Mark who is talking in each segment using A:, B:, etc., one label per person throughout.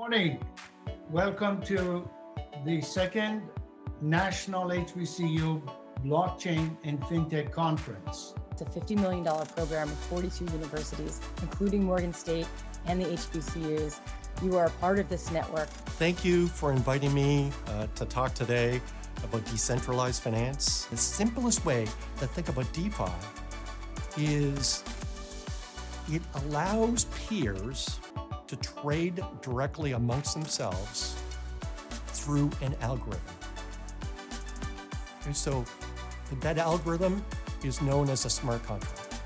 A: Morning. Welcome to the second National HBCU Blockchain and FinTech Conference.
B: It's a $50 million program with 42 universities, including Morgan State and the HBCUs. You are a part of this network.
C: Thank you for inviting me to talk today about decentralized finance. The simplest way to think about DeFi is it allows peers to trade directly amongst themselves through an algorithm. And so that algorithm is known as a smart contract.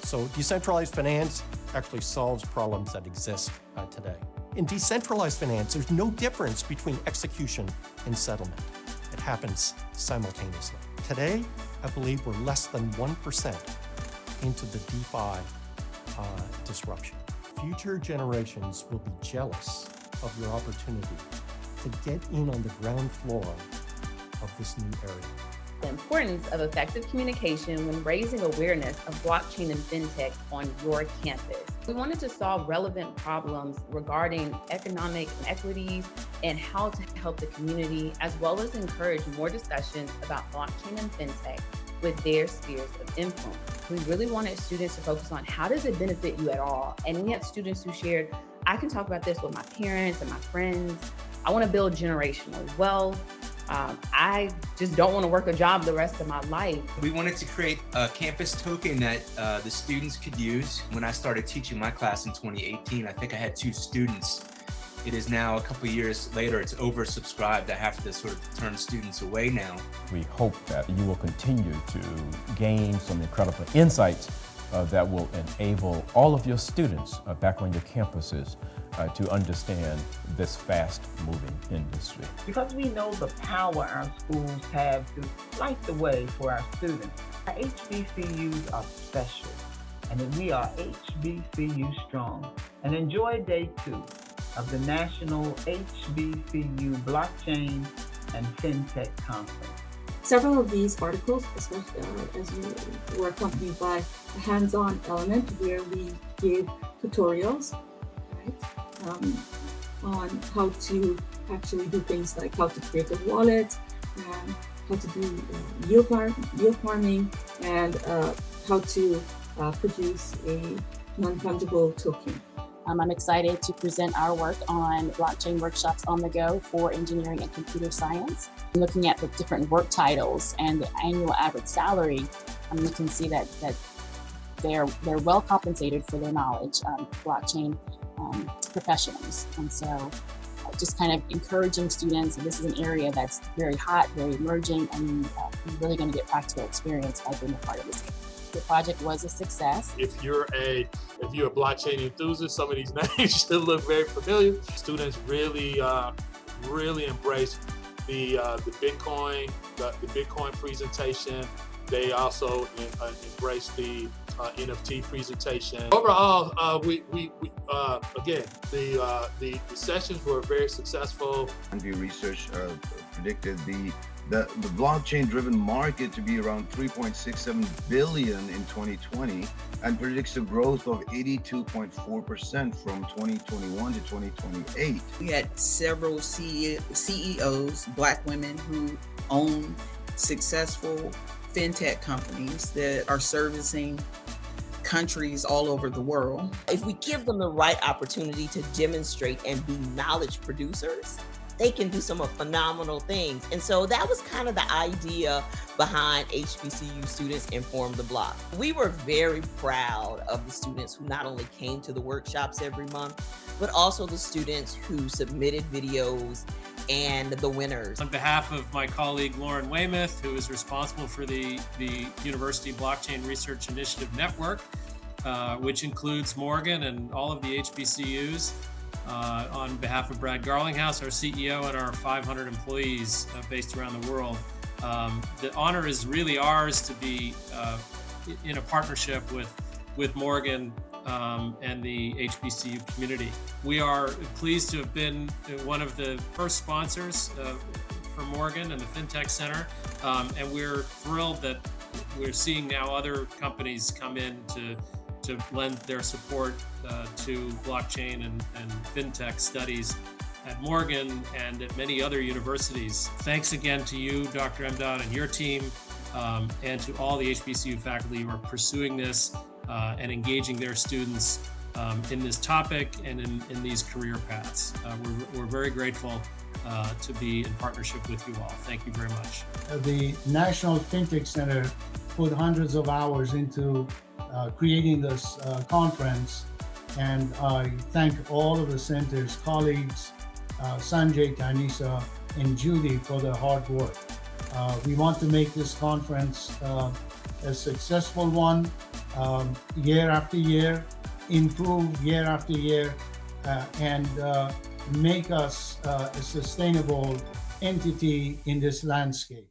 C: So decentralized finance actually solves problems that exist today. In decentralized finance, there's no difference between execution and settlement. It happens simultaneously. Today, I believe we're less than 1% into the DeFi disruption. Future generations will be jealous of your opportunity to get in on the ground floor of this new area.
D: The importance of effective communication when raising awareness of blockchain and fintech on your campus. We wanted to solve relevant problems regarding economic inequities and how to help the community, as well as encourage more discussions about blockchain and fintech with their spheres of influence. We really wanted students to focus on how does it benefit you at all? And we had students who shared, I can talk about this with my parents and my friends. I want to build generational wealth. I just don't want to work a job the rest of my life.
E: We wanted to create a campus token that the students could use. When I started teaching my class in 2018, I think I had 2 students. It is now a couple of years later, it's oversubscribed. I have to sort of turn students away now.
F: We hope that you will continue to gain some incredible insights that will enable all of your students back on your campuses to understand this fast-moving industry.
G: Because we know the power our schools have to light the way for our students. Our HBCUs are special, and we are HBCU strong. And enjoy day 2 of the National HBCU Blockchain and FinTech Conference.
H: Several of these articles, especially as you were accompanied by a hands-on element where we give tutorials, right, on how to actually do things like how to create a wallet, how to do yield farming, and how to produce a non-fungible token.
B: I'm excited to present our work on blockchain workshops on the go for engineering and computer science. I'm looking at the different work titles and the annual average salary. You can see that they're well compensated for their knowledge, blockchain professionals. And so just kind of encouraging students, and this is an area that's very hot, very emerging, and you're really going to get practical experience by being a part of this. The project was a success.
I: If you're a blockchain enthusiast, some of these names should look very familiar. Students really embrace the Bitcoin, the Bitcoin presentation. They also embrace the NFT presentation. Overall, we again, the sessions were very successful.
J: New research predicted the blockchain-driven market to be around 3.67 billion in 2020 and predicts a growth of 82.4% from 2021 to 2028.
K: We had several CEOs, Black women who own successful FinTech companies that are servicing countries all over the world.
L: If we give them the right opportunity to demonstrate and be knowledge producers, they can do some phenomenal things. And so that was kind of the idea behind HBCU Students Inform the Block. We were very proud of the students who not only came to the workshops every month, but also the students who submitted videos and the winners.
M: On behalf of my colleague Lauren Weymouth, who is responsible for the University Blockchain Research Initiative Network, which includes Morgan and all of the HBCUs, on behalf of Brad Garlinghouse, our CEO, and our 500 employees based around the world. The honor is really ours to be in a partnership with Morgan and the HBCU community. We are pleased to have been one of the first sponsors for Morgan and the FinTech Center, and we're thrilled that we're seeing now other companies come in to to lend their support to blockchain and FinTech studies at Morgan and at many other universities. Thanks again to you, Dr. Emdad, and your team, and to all the HBCU faculty who are pursuing this and engaging their students in this topic and in these career paths. We're very grateful to be in partnership with you all. Thank you very much.
A: The National FinTech Center put hundreds of hours into creating this conference, and I thank all of the center's colleagues, Sanjay, Tanisa, and Judy for their hard work. We want to make this conference a successful one, year after year, improve year after year, and make us a sustainable entity in this landscape.